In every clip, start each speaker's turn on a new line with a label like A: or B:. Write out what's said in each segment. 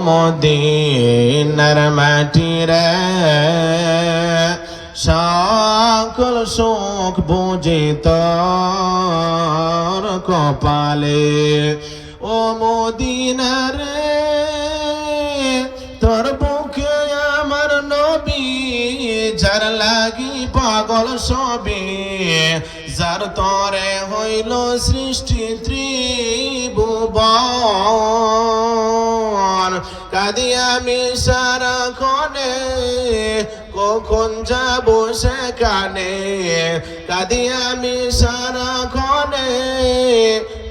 A: মদিনার মাটি রে সকল সুখ বুঝি তোর কপালে ও মদিনা রে তোর বুকে আমার নবী যার লাগি পাগল সবে যার তরে হইল সৃষ্টি ত্রিভুবন কাঁদি আমি সারাক্ষণে কখন যাব সেখানে কাঁদি আমি সারাক্ষণে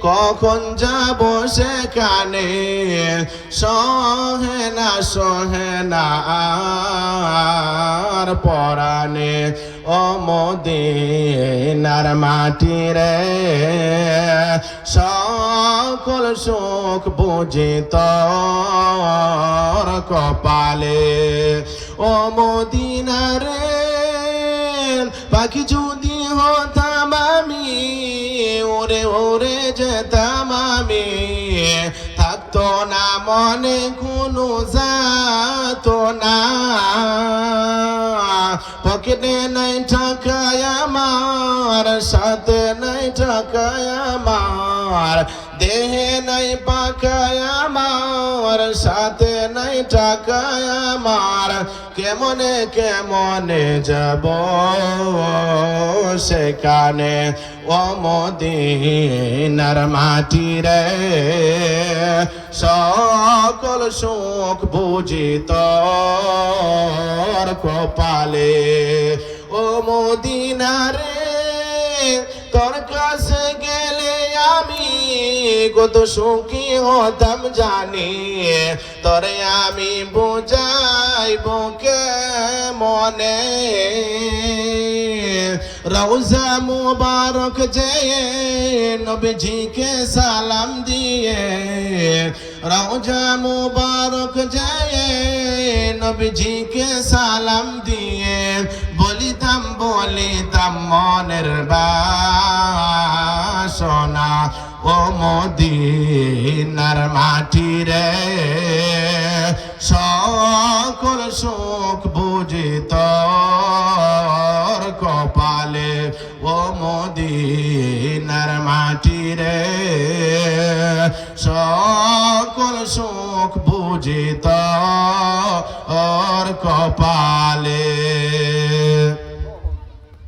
A: কখন যাব সেখানে সহে না আর পরাণে ও মদিনার মাটি রে সকল সুখ বুঝি তোর কপালে ও মদিনা রে পাখি যদি হতাম আমি ওরে ওরে যেতাম আমি থাকতো না মনে কোনো যাতো না পকেটে নাই টাকায় আমার সাথে নাই টাকায় আমার দেহে নাই পাকায় আমার সাথে নাই টাকায় আমার কেমনে কেমনে যাব সেখানে ও মদিনার মাটি রে সকল সুখ বুঝি তোর কপালে ও মদিনা রে তোর কাছে গেলে আমি কত সুখী হতাম জানি তোরে আমি বুঝাইব কে মনে রওজা মুবারক যেয়ে নবীজিকে সালাম দিয়ে রওজা মুবারক যেয়ে নবীজিকে সালাম দিয়ে বলিতাম মনের বাসনা ও মদিনার মাটি রে সকল সুখ বুঝি তোর কপালে ও মদিনার মাটি রে সকল সুখ বুঝি তোর কপালে।